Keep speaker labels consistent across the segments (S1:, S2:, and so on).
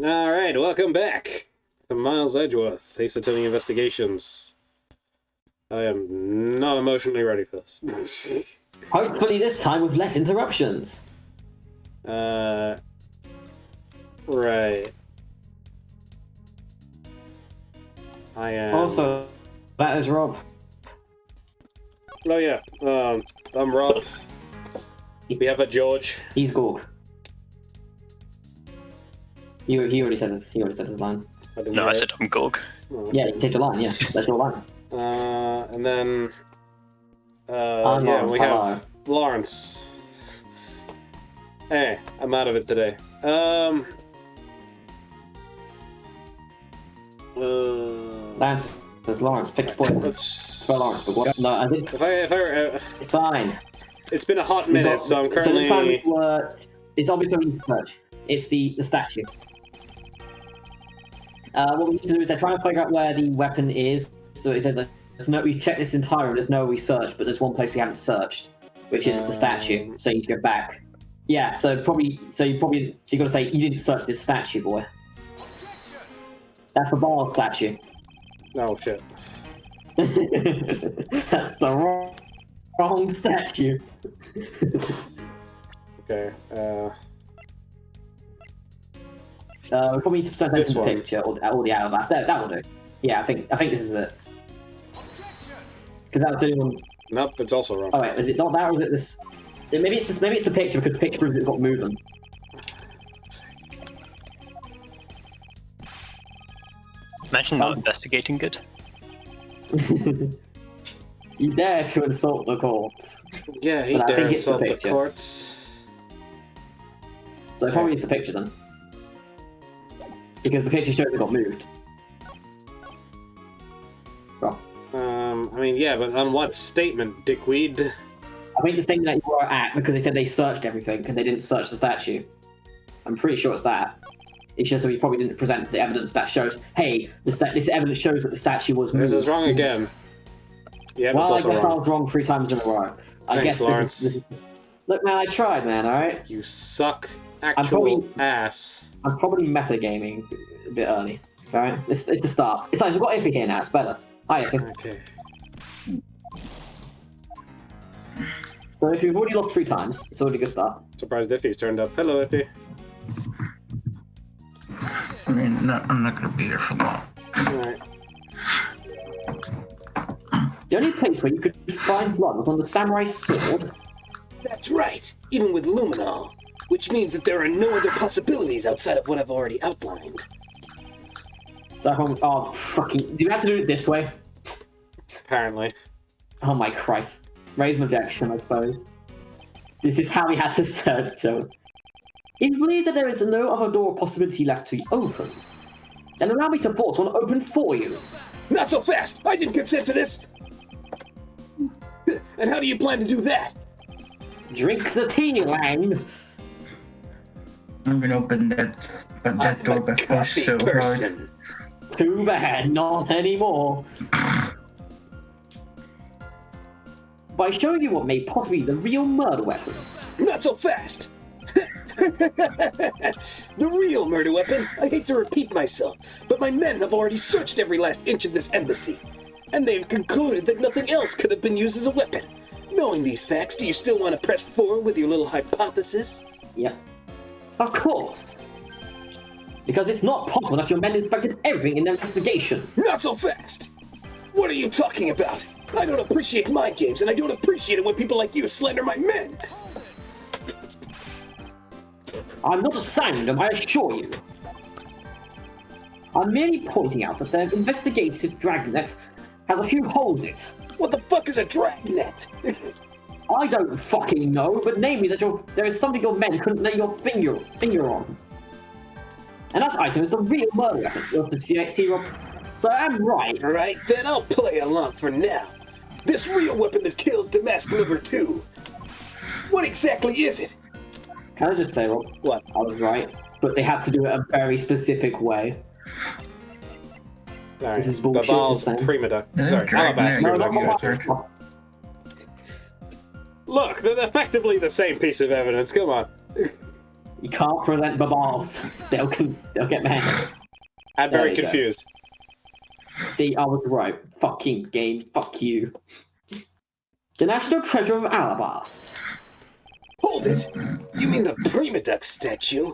S1: Alright, welcome back to Miles Edgeworth, Ace Attorney Investigations. I am not emotionally ready for this.
S2: Hopefully this time with less interruptions.
S1: Right. I am...
S2: Also, that is Rob.
S1: Oh yeah, I'm Rob. We have a George.
S2: He's Gorg. He already said his line.
S3: I said I'm Gorg.
S1: Oh.
S2: Yeah, you take your line, yeah. That's your line.
S1: And then...
S2: I'm
S1: yeah,
S2: Lawrence.
S1: we
S2: Hello.
S1: have Lawrence. Hey, I'm out of it today.
S2: Lance, there's Lawrence. Pick your poison.
S1: Let's...
S2: For Lawrence, but what? No, I didn't. It's fine.
S1: It's been a hot minute, so I'm currently...
S2: So this time it's obviously research. It's the statue. What we need to do is they're trying to figure out where the weapon is. So it says that we've checked this entire room, there's no research, but there's one place we haven't searched, which is the statue. So you need to go back. Yeah, so you gotta say you didn't search this statue, boy. That's the bar statue.
S1: Oh shit.
S2: That's the wrong statue.
S1: Okay,
S2: we probably need to present
S1: This
S2: the
S1: one.
S2: picture or the outlaws. That will do. Yeah, I think this is it. Because that's the only one.
S1: Nope, it's also wrong.
S2: Oh wait, is it not that or is it this? Maybe it's this. Maybe it's the picture because the picture proves it's got movement.
S3: Imagine not investigating good.
S2: You dare to insult the courts.
S1: Yeah, he
S2: But I
S1: dare
S2: think it's the
S1: insult the
S2: picture.
S1: courts.
S2: So it probably is the picture then. Because the picture shows it got moved. Well,
S1: I mean, yeah, but on what statement, dickweed?
S2: I think the thing that you were at because they said they searched everything and they didn't search the statue. I'm pretty sure it's that. It's just that we probably didn't present the evidence that shows, hey, this evidence shows that the statue was moved.
S1: This is wrong again. Yeah,
S2: Well,
S1: it's
S2: I
S1: also
S2: guess I
S1: wrong.
S2: was wrong 3 times in a row. I
S1: Thanks,
S2: guess
S1: Lawrence.
S2: this is... Look, man, I tried, man, alright?
S1: You suck actual ass.
S2: I'm probably metagaming a bit early. Alright? It's the start. It's like, we've got Iffy here now, it's better. Hi, Iffy.
S1: Okay.
S2: So if you've already lost 3 times, it's already a good start.
S1: Surprised Iffy's turned up. Hello, Iffy.
S4: I mean, no, I'm not gonna be here for long.
S1: Alright.
S2: The only place where you could find blood was on the samurai sword.
S5: That's right, even with luminol, which means that there are no other possibilities outside of what I've already outlined.
S2: So oh, fucking... Do you have to do it this way?
S1: Apparently.
S2: Oh my Christ. Raise an objection, I suppose. This is how we had to search, so... If you believe that there is no other door or possibility left to open, then allow me to force one open for you.
S5: Not so fast! I didn't consent to this! And how do you plan to do that?
S2: Drink the tea, Lang.
S4: I'm gonna open that
S5: I'm
S4: door
S5: a
S4: by force
S5: coffee
S4: so hard.
S5: person.
S2: Too bad, not anymore. By showing you what may possibly be the real murder weapon.
S5: Not so fast! The real murder weapon? I hate to repeat myself, but my men have already searched every last inch of this embassy, and they've concluded that nothing else could have been used as a weapon. Knowing these facts, do you still want to press forward with your little hypothesis?
S2: Yep. Of course. Because it's not possible that your men inspected everything in their investigation.
S5: Not so fast! What are you talking about? I don't appreciate mind games, and I don't appreciate it when people like you slander my men!
S2: I'm not a sandom, I assure you. I'm merely pointing out that their investigative dragnet has a few holes in it.
S5: What the fuck is a dragnet?
S2: I don't fucking know, but namely that there is something your men couldn't lay your finger on. And that item is the real murder weapon. You'll have to see, Rob. So I am right.
S5: Right, then I'll play along for now. This real weapon that killed Damask Number 2. What exactly is it?
S2: Can I just say, Rob?
S5: What?
S2: I was right, but they had to do it a very specific way.
S1: Alright.
S2: This is bullshit,
S1: Babal's
S2: just saying.
S1: prima donna.
S4: Yeah,
S1: Sorry,
S4: Dragnet.
S1: alabaster.
S2: No,
S4: You're
S2: not
S4: like
S2: my-
S1: Look, they're effectively the same piece of evidence. Come on.
S2: You can't present babals. They'll get mad.
S1: I'm
S2: There
S1: very
S2: you go.
S1: confused.
S2: See, I was right. Fucking game. Fuck you. The National Treasure of Alabas.
S5: Hold it! You mean the Prima Duck statue?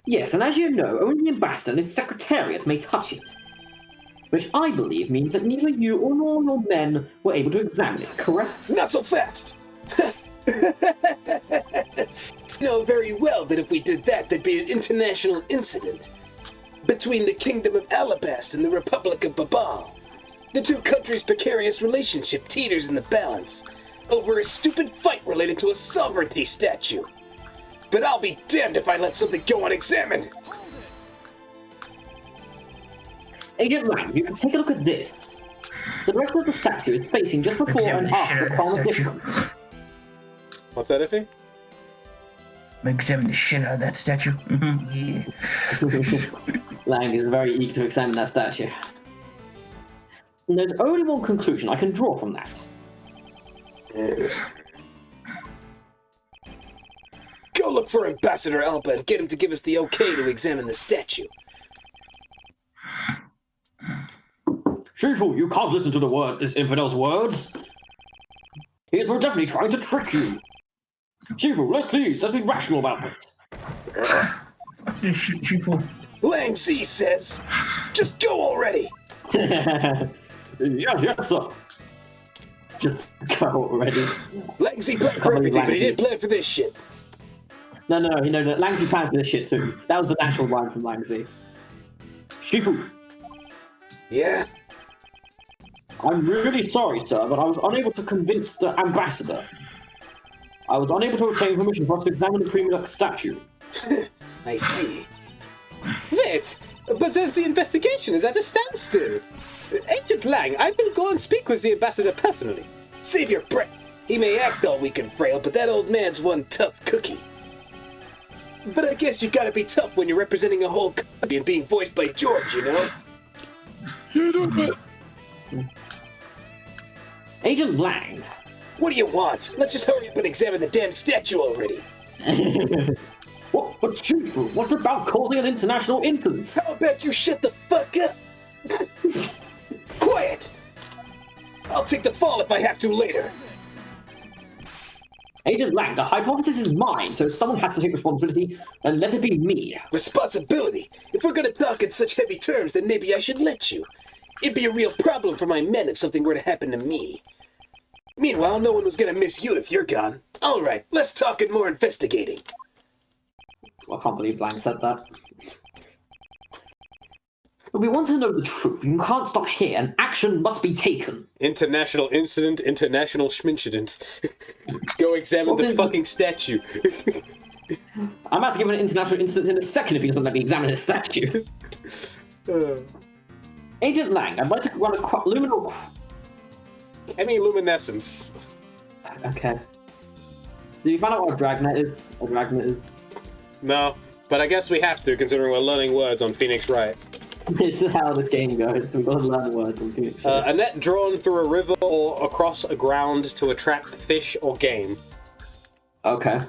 S2: Yes, and as you know, only the ambassador and his secretariat may touch it. Which I believe means that neither you or nor your men were able to examine it, correct?
S5: Not so fast! You know very well that if we did that, there'd be an international incident between the Kingdom of Alabast and the Republic of Babal. The two countries' precarious relationship teeters in the balance over a stupid fight related to a sovereignty statue. But I'll be damned if I let something go unexamined!
S2: Agent Lang, you can take a look at this. The rest of the statue is facing just before
S4: Examine
S2: and
S4: the shit
S2: after
S4: out of
S2: Palm
S4: that statue.
S2: Edition.
S1: What's that, Iffy?
S4: Examine the shit out of that statue. Yeah.
S2: Lang is very eager to examine that statue. And there's only one conclusion I can draw from that.
S5: Go look for Ambassador Alba and get him to give us the okay to examine the statue.
S2: Shifu, you can't listen to this infidel's words. He is most definitely trying to trick you. Shifu, let's be rational about this.
S4: Fuck this shit, Chifu.
S5: Lang Z says, just go already!
S2: Yes, sir. Just go already.
S5: Lang Z planned for everything, but he didn't plan for this shit.
S2: No, Langzy planned for this shit too. That was the natural line from Langzy. Shifu,
S5: Yeah?
S2: I'm really sorry, sir, but I was unable to convince the ambassador. I was unable to obtain permission for us to examine the Prima Duck statue.
S5: I see. Wait, but then the investigation is at a standstill. Agent Lang, I will go and speak with the ambassador personally. Save your breath. He may act all weak and frail, but that old man's one tough cookie. But I guess you gotta be tough when you're representing a whole country and being voiced by George, you know?
S2: Agent Lang.
S5: What do you want? Let's just hurry up and examine the damn statue already.
S2: What? But Shifu, what about causing an international incident?
S5: How about you shut the fuck up? Quiet! I'll take the fall if I have to later.
S2: Agent Lang, the hypothesis is mine, so if someone has to take responsibility, then let it be me.
S5: Responsibility? If we're gonna talk in such heavy terms, then maybe I should let you. It'd be a real problem for my men if something were to happen to me. Meanwhile, no one was gonna miss you if you're gone. Alright, less talk and more investigating.
S2: I can't believe Lang said that. But we want to know the truth. You can't stop here, and action must be taken.
S1: International incident, international schmincident. Go examine the fucking statue.
S2: I'm about to give an international incident in a second if he doesn't let me examine his statue. Agent Lang, I'd like to run a luminal...
S1: Chemiluminescence.
S2: Okay. Did you find out what a dragnet is? A dragnet is?
S1: No, but I guess we have to, considering we're learning words on Phoenix Wright.
S2: This is how this game goes. We've got to learn words on Phoenix.
S1: A net drawn through a river or across a ground to attract fish or game.
S2: Okay.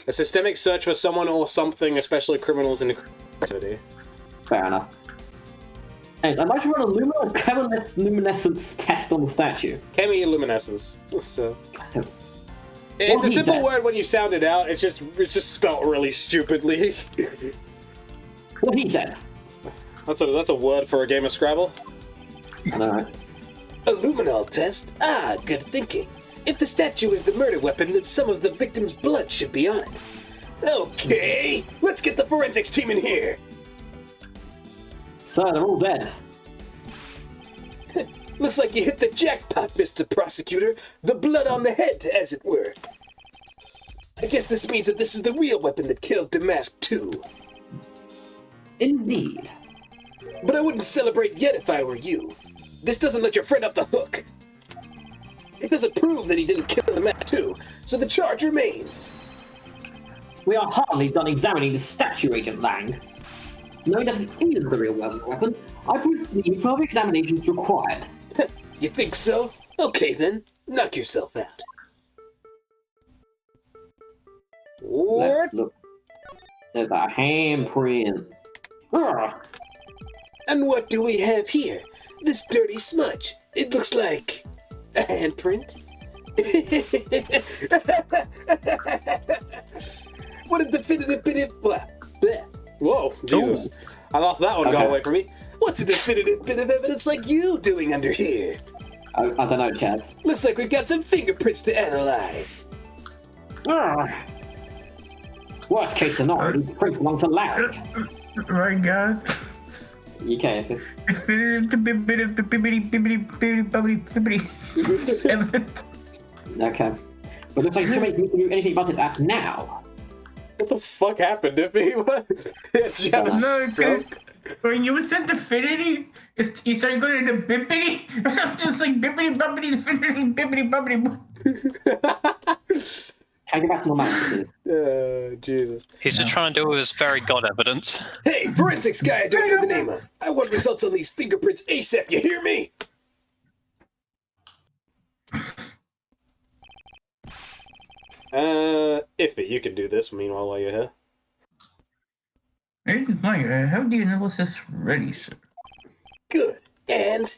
S1: A systemic search for someone or something, especially criminals in activity.
S2: Fair enough. Anyways, I'd like to run a luminescence test on the statue.
S1: Chemiluminescence. So.
S2: What
S1: It's a
S2: he
S1: simple
S2: said.
S1: word when you sound it out. It's just spelt really stupidly.
S2: What he said.
S1: That's a word for a game of Scrabble.
S2: No.
S5: A luminol test? Ah, good thinking. If the statue is the murder weapon, then some of the victim's blood should be on it. Okay, let's get the forensics team in here.
S2: Sir, they're all dead.
S5: Looks like you hit the jackpot, Mr. Prosecutor. The blood on the head, as it were. I guess this means that this is the real weapon that killed Damask too.
S2: Indeed.
S5: But I wouldn't celebrate yet if I were you. This doesn't let your friend off the hook. It doesn't prove that he didn't kill Damask too, so the charge remains.
S2: We are hardly done examining the statue, Agent Lang. Knowing that it is the real weapon, I believe further examination is required.
S5: You think so? Okay then, knock yourself out.
S2: Let's look. There's a handprint. Ugh.
S5: And what do we have here? This dirty smudge. It looks like a handprint. What a definitive bit of... Blah. Whoa, Jesus. I lost that one, got away from me. What's a definitive bit of evidence like you doing under here?
S2: I don't know, Chaz.
S5: Looks like we've got some fingerprints to analyze.
S2: Ugh. Worst case scenario, the print belong to Larry.
S4: My God.
S2: You can't. Okay. But looks like you should make me do anything about it now.
S1: What the fuck happened to me? What? Did you have a
S4: No, because
S1: stroke?
S4: when you said definity, you started going into bippity. I'm just like bippity boppity definity bippity boppity.
S2: Can I get back to normality, please?
S1: Jesus.
S3: He's just trying to do his very god evidence.
S5: Hey, forensics guy I don't know the name of. I want results on these fingerprints ASAP, you hear me?
S1: Iffy, you can do this meanwhile while you're here.
S4: Agent Meyer, I have the analysis ready, sir.
S5: Good. And?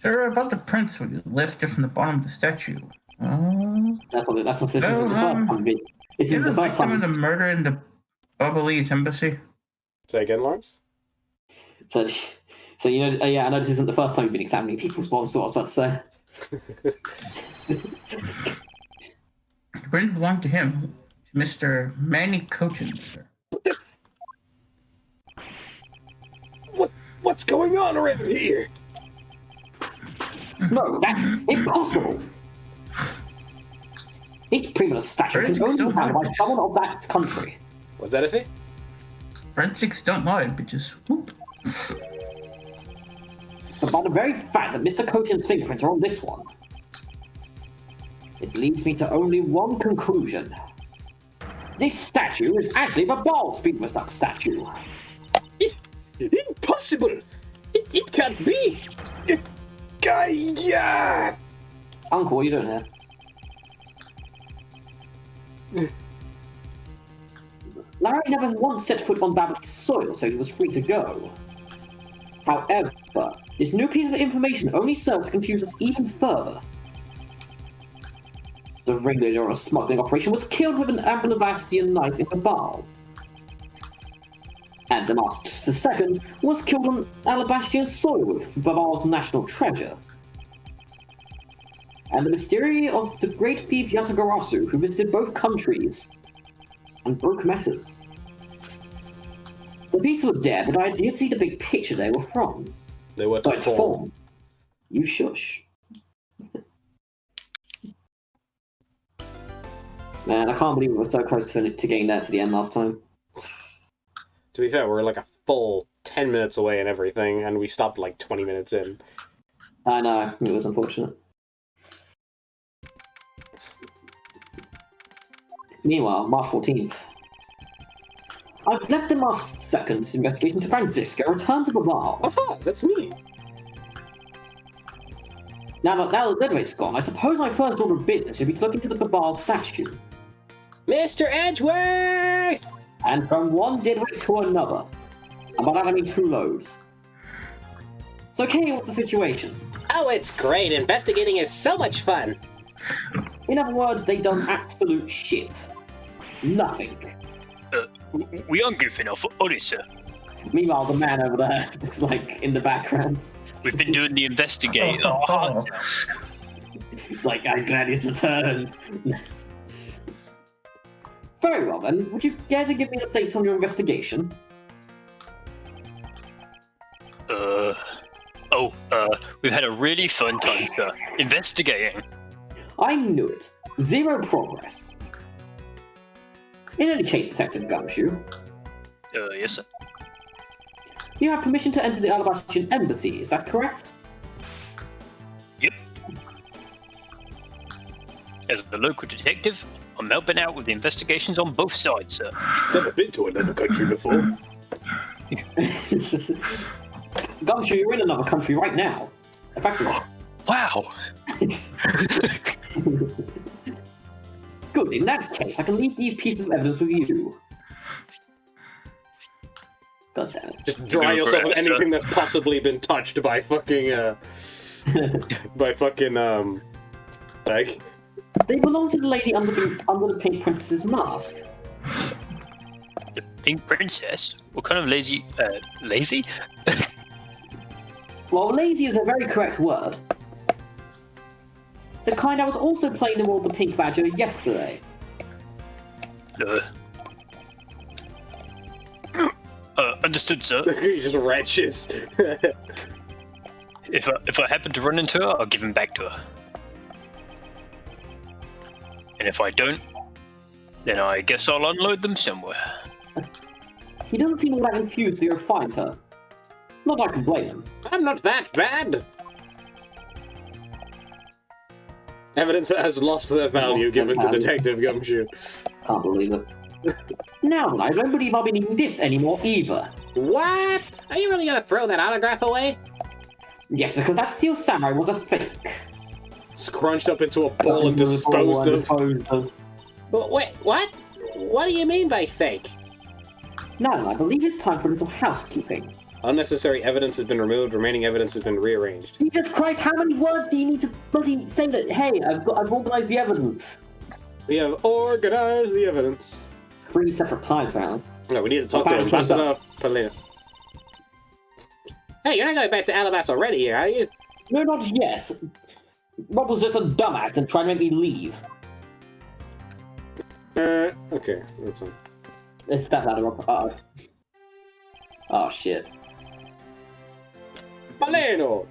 S4: Sir, about the prints we lifted from the bottom of the statue.
S2: That's not this isn't the
S4: Well,
S2: first time. This
S4: Is
S2: isn't
S4: the
S2: the first
S4: victim of
S2: time.
S4: the murder in the Bubbly's embassy?
S1: Say again, Lawrence?
S2: So you know, yeah, I know this isn't the first time you've been examining people's bottoms, so I was about to say.
S4: The print belonged to him, Mr. Manny Cochin, sir.
S5: What's going on around here?
S2: No, that's impossible. Each primitive statue can only be handled by someone of that country.
S1: Was that Iffy?
S4: Forensics don't lie, bitches. Whoop.
S2: But by the very fact that Mr. Cochin's fingerprints are on this one, it leads me to only one conclusion. This statue is actually the bald Speedway Duck statue.
S5: Impossible! It can't be! Yeah!
S2: Uncle, what are you doing here? Larry never once set foot on Babbitt's soil, so he was free to go. However, this new piece of information only serves to confuse us even further. The ringleader of a smuggling operation was killed with an Ambulovastian knife in the bar. And Damascus II was killed on Alabastian soil with Babal's national treasure. And the mystery of the great thief Yatagarasu, who visited both countries and broke messes. The pieces were dead, but I did see the big picture they were from.
S1: They were
S2: So
S1: to
S2: it's
S1: form.
S2: form. You shush. Man, I can't believe we were so close to getting there to the end last time.
S1: To be fair, we're like a full 10 minutes away and everything, and we stopped like 20 minutes in.
S2: I know, it was unfortunate. Meanwhile, March 14th. I've left the Masked Second's investigation to Francisco, return to the bar.
S1: Oh, that's me.
S2: Now that the dead gone, I suppose my first order of business should be to look into the Babal statue.
S5: Mr. Edgeworth!
S2: And from one deadweight to another. And by that I mean 2 loads. So, Kenny, what's the situation?
S5: Oh, it's great. Investigating is so much fun.
S2: In other words, they done absolute shit. Nothing.
S3: We aren't goofing off on it, sir.
S2: Meanwhile, the man over there is like in the background.
S3: We've been doing the investigate.
S2: It's like, I'm glad he's returned. Very well then, would you care to give me an update on your investigation?
S3: We've had a really fun time, sir, investigating.
S2: I knew it. 0 progress. In any case, Detective Gumshoe,
S3: Yes, sir.
S2: you have permission to enter the Alabastian embassy, is that correct?
S3: Yep. As a local detective, I'm helping out with the investigations on both sides, sir.
S1: Never been to another country before.
S2: Gumshoe, you're in another country right now. Effectively.
S3: Wow.
S2: Good. Good, in that case, I can leave these pieces of evidence with you. God damn it.
S1: Just dry yourself of anything that's possibly been touched by fucking, like...
S2: They belong to the lady under the Pink Princess's mask.
S3: The Pink Princess? What kind of lazy? Lazy?
S2: Well, lazy is a very correct word. The kind I was also playing aboard the Pink Badger yesterday.
S3: Understood, sir.
S1: He just retches.
S3: If I happen to run into her, I'll give him back to her. And if I don't, then I guess I'll unload them somewhere.
S2: He doesn't seem all that confused that you'll find her. Not that I can blame him.
S1: I'm not that bad. Evidence that has lost their value given to Detective Gumshoe.
S2: Can't believe it. Now, I don't believe I'll be needing this anymore either.
S1: What? Are you really gonna throw that autograph away?
S2: Yes, because that Steel Samurai was a fake.
S1: Scrunched up into a ball and disposed of. But wait, what? What do you mean by fake?
S2: Now, I believe it's time for a little housekeeping.
S1: Unnecessary evidence has been removed. Remaining evidence has been rearranged.
S2: Jesus Christ, how many words do you need to bloody say that, hey, I've organised the evidence?
S1: We have organized the evidence.
S2: 3 separate times, man.
S1: No, we need to talk to Ambassador Polina. Hey, you're not going back to Alabasta already here, are you?
S2: No, not yet. Rob was just a dumbass and tried to make me leave.
S1: Okay, that's fine.
S2: Let's step out of Rob. Oh, shit.
S1: Polino!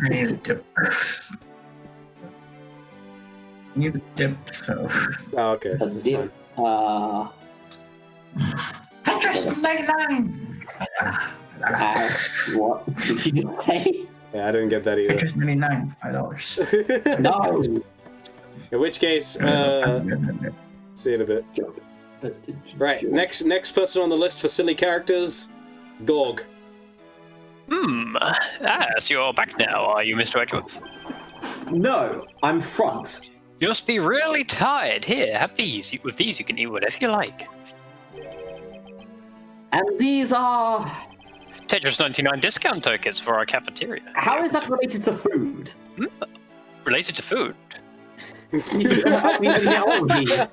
S4: I need a dip. I need a dip, so...
S1: Oh, okay.
S2: A dip.
S4: Tetris 99!
S2: What did you just say?
S1: Yeah, I didn't get that either.
S4: Tetris 99, $5.
S2: No!
S1: In which case, see it a bit. Right, next person on the list for silly characters, Gorg.
S3: So you're back now, are you, Mr. Edgeworth?
S2: No, I'm front.
S3: You must be really tired. Here, have these. With these, you can eat whatever you like.
S2: And these are...
S3: Tetris 99 discount tokens for our cafeteria.
S2: How is that related to food?
S3: Related to food?
S2: You see, I mean, all of these.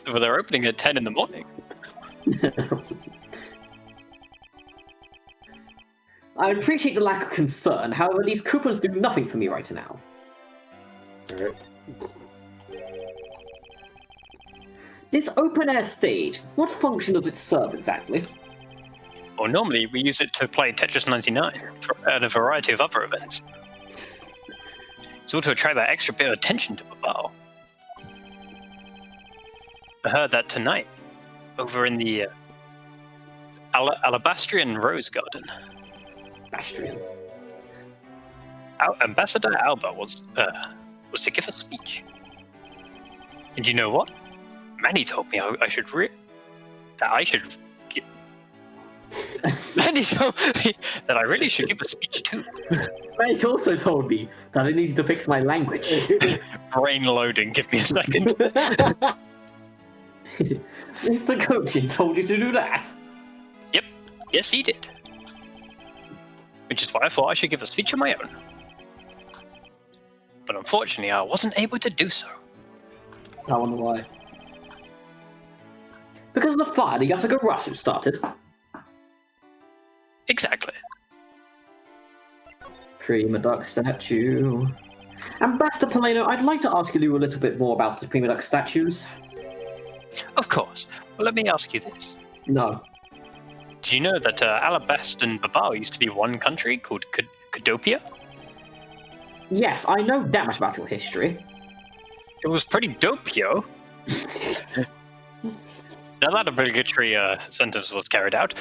S3: Well, they're opening at 10 in the morning.
S2: I appreciate the lack of concern, however, these coupons do nothing for me right now.
S1: Alright.
S2: This open-air stage, what function does it serve exactly?
S3: Well, normally we use it to play Tetris 99 and a variety of other events. It's all to attract that extra bit of attention to Babao. I heard that tonight, over in the Alabastrian Rose Garden.
S2: Bastrian.
S3: Ambassador Alba was to give a speech. And you know what? Manny told me I should Manny told me that I really should give a speech too.
S2: Mate also told me that I needed to fix my language.
S3: Brain loading, give me a second.
S2: Mr. Coaching told you to do that?
S3: Yep, yes he did. Which is why I thought I should give a speech of my own. But unfortunately, I wasn't able to do so.
S2: I wonder why. Because of the fire the Yatagarasu started.
S3: Exactly.
S2: Prima Duck statue. Ambassador Polino, I'd like to ask you a little bit more about the Prima Duck statues.
S3: Of course. Well, let me ask you this.
S2: No.
S3: Do you know that Alabast and Babao used to be one country called Cadopia?
S2: Yes, I know that much about your history.
S3: It was pretty dope, yo. Now that obligatory sentence was carried out,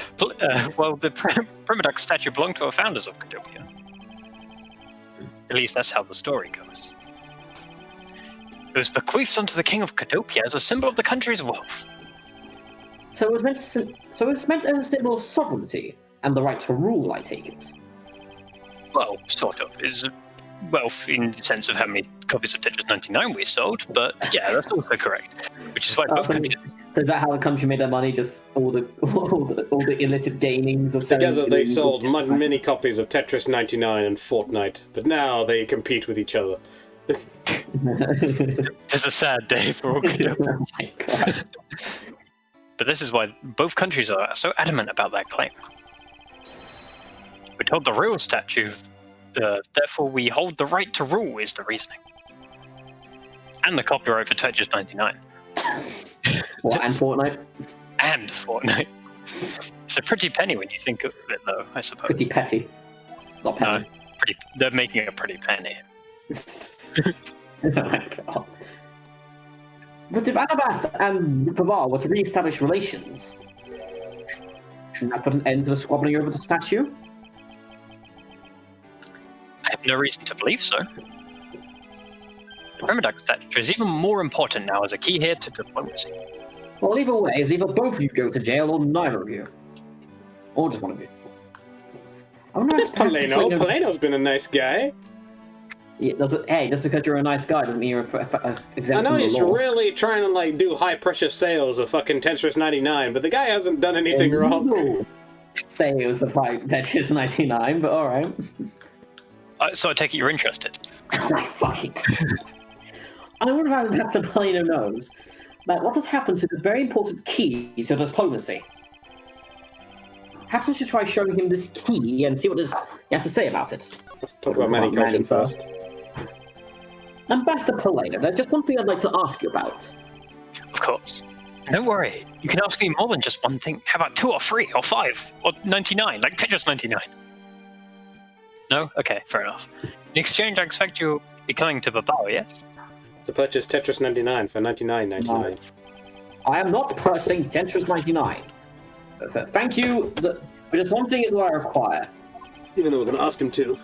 S3: well, the Prima Duck statue belonged to the founders of Cadopia. At least that's how the story goes. It was bequeathed unto the king of Cadopia as a symbol of the country's wealth.
S2: So it was meant as a symbol of sovereignty and the right to rule, I take it.
S3: Well, sort of. wealth in the sense of how many copies of Tetris 99 we sold, but yeah, that's also correct. Which is why both countries.
S2: So is that how the country made their money? Just all the illicit gainings of selling
S1: Together they
S2: illegal
S1: sold many copies of Tetris 99 and Fortnite, but now they compete with each other.
S3: It's a sad day for all Godopia.
S2: Oh my god.
S3: But this is why both countries are so adamant about that claim. We're told the real statue, therefore we hold the right to rule, is the reasoning. And the copyright for Tetris 99.
S2: What, and Fortnite?
S3: And Fortnite. It's a pretty penny when you think of it, though, I suppose.
S2: Pretty petty. Not penny.
S3: No, they're making a pretty penny.
S2: Oh my god. But if Alabasta and Pavar were to re-establish relations, shouldn't that put an end to the squabbling over the statue?
S3: I have no reason to believe so. The Primiduck statue is even more important now as a key here to diplomacy.
S2: Well, either way, is either both of you go to jail or neither of you. Or just one of you. Oh no,
S1: This Paleno's been a nice guy.
S2: Yeah, hey, just because you're a nice guy doesn't mean you're exempt
S1: I know
S2: from the
S1: he's
S2: law.
S1: really trying to like do high pressure sales of fucking Tetris 99, but the guy hasn't done anything wrong.
S2: Sales of Tetris 99, but alright.
S3: So I take it you're interested.
S2: Fucking. I wonder if Master Palino knows that what has happened to the very important key to diplomacy. Perhaps I should try showing him this key and see what he has to say about it.
S1: Let's talk about Manny Kojin first.
S2: Ambassador Palino, there's just one thing I'd like to ask you about.
S3: Of course. Don't worry. You can ask me more than just one thing. How about 2 or 3 or 5 or 99, like Tetris 99? No? Okay, fair enough. In exchange, I expect you'll be coming to Babao, yes?
S1: To purchase Tetris 99 for $99.99.
S2: I am not purchasing Tetris 99. Thank you, but just one thing is what I require.
S1: Even though we're going to ask him to.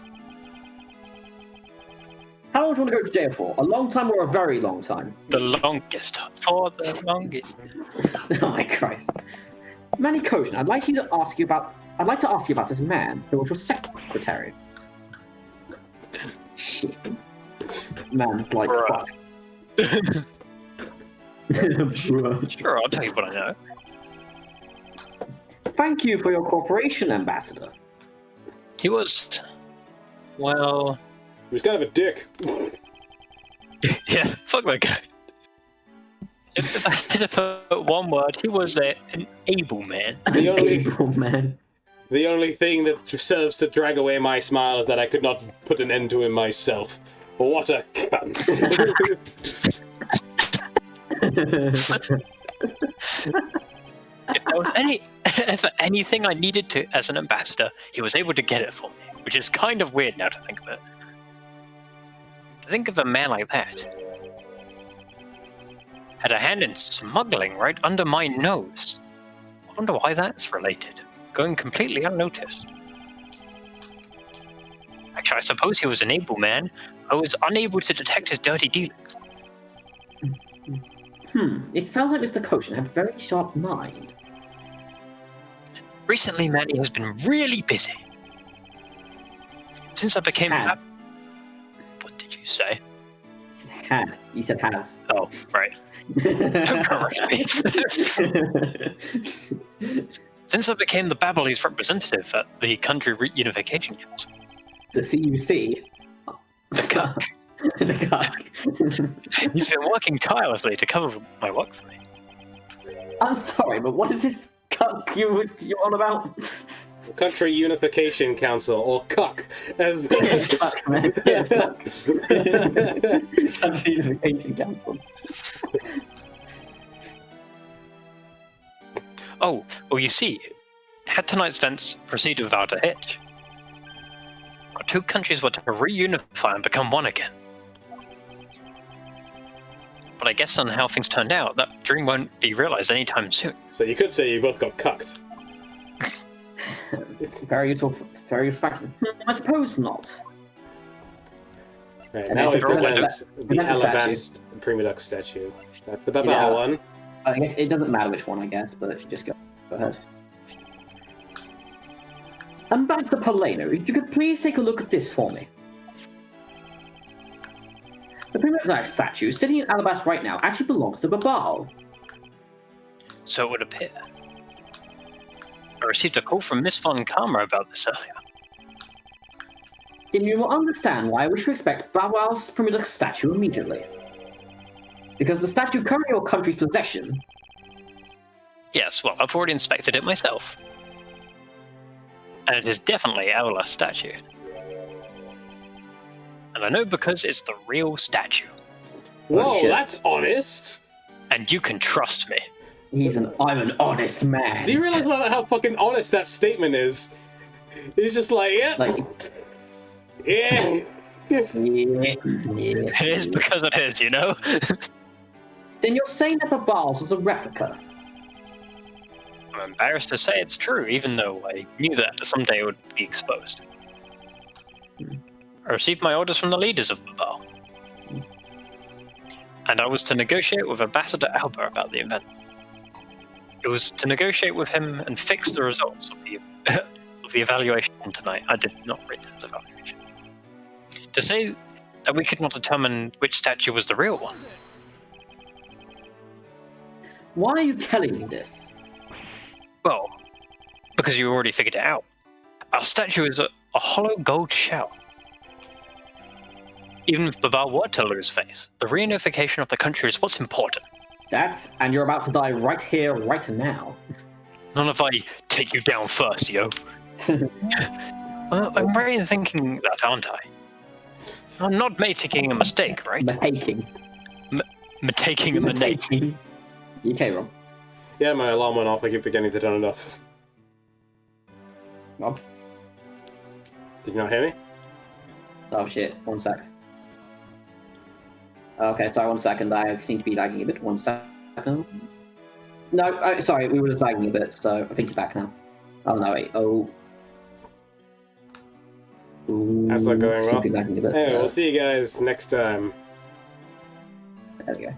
S2: How long do you want to go to jail for? A long time or a very long time?
S3: The longest. For the longest.
S2: Oh my Christ. Manny Kojin, I'd like to ask you about this man who was your secretary. Shit. Man's like,
S3: Bruh.
S2: fuck. Bruh.
S3: Sure, I'll tell you what I know.
S2: Thank you for your cooperation, Ambassador.
S3: He was... well...
S1: He was kind of a dick.
S3: yeah, fuck that guy. If I had to put one word, he was an able man.
S1: The only,
S2: Able man.
S1: the only thing that serves to drag away my smile is that I could not put an end to him myself. What a cunt.
S3: If there was ever anything I needed to as an ambassador, he was able to get it for me, which is kind of weird now to think of it. To think of a man like that. Had a hand in smuggling right under my nose. I wonder why that's related. Going completely unnoticed. Actually, I suppose he was an able man. I was unable to detect his dirty dealings.
S2: It sounds like Mr. Kojin had a very sharp mind.
S3: Recently, Manny has been really busy. Since I became...
S2: Had.
S3: What did you say?
S2: He said had. You said has.
S3: Oh, right. Don't correct me. Since I became the Babylese representative at the Country Reunification Council.
S2: The CUC.
S3: The cuck.
S2: The cuck.
S3: He's been working tirelessly to cover my work for me.
S2: I'm sorry, but what is this cuck you're on about?
S1: Country Unification Council, or CUCK, as
S2: Cuck, man. Yeah, cuck. Country Unification Council.
S3: Oh, well, you see, had tonight's events proceeded without a hitch, our 2 countries were to reunify and become one again. But I guess on how things turned out, that dream won't be realized anytime soon.
S1: So you could say you both got cucked.
S2: Very useful factor. I suppose not.
S1: Right,
S2: And
S1: now
S2: it's
S1: we
S2: the
S1: present
S2: present
S1: the
S2: statue.
S1: Alabast Primiduck statue. That's the Babao
S2: Yeah.
S1: one.
S2: I guess it doesn't matter which one, I guess, but just go ahead. Ambassador Paleno, if you could please take a look at this for me. The Primitive statue sitting in Alabast right now actually belongs to Babal.
S3: So it would appear. I received a call from Miss Von Karma about this earlier.
S2: Then you will understand why I wish to expect Babal's Primitive statue immediately. Because the statue currently in your country's possession.
S3: Yes, well, I've already inspected it myself. And it is definitely our last statue. And I know because it's the real statue.
S1: Whoa,
S2: shit.
S1: that's honest.
S3: And you can trust me.
S2: I'm an honest man.
S1: Do you realize how fucking honest that statement is? He's just like, yeah,
S2: Like,
S1: yeah.
S3: It is because it is, you know?
S2: Then you're saying that Babal's was a replica.
S3: I'm embarrassed to say it's true, even though I knew that someday it would be exposed. I received my orders from the leaders of Babal. And I was to negotiate with Ambassador Alba about the event. It was to negotiate with him and fix the results of the of the evaluation tonight. I did not read that evaluation. To say that we could not determine which statue was the real one.
S2: Why are you telling me this?
S3: Well, because you already figured it out. Our statue is a hollow gold shell. Even if Babal were to lose face, the reunification of the country is what's important.
S2: And you're about to die right here, right now.
S3: None if I take you down first, yo. Well, I'm really thinking that, aren't I? I'm not making a mistake, right?
S2: Making.
S3: Taking a mistake.
S2: Making. You okay, Rob?
S1: Yeah, my alarm went off. I keep forgetting to turn it off.
S2: Rob?
S1: Did you not hear me?
S2: Oh shit, 1 sec. Okay, sorry, 1 second. I seem to be lagging a bit. 1 second. No, sorry, we were just lagging a bit, so I think you're back now. Oh no, wait. Oh.
S1: That's not going well.
S2: Seem to be lagging a bit.
S1: Anyway, we'll see you guys next time.
S2: There we go.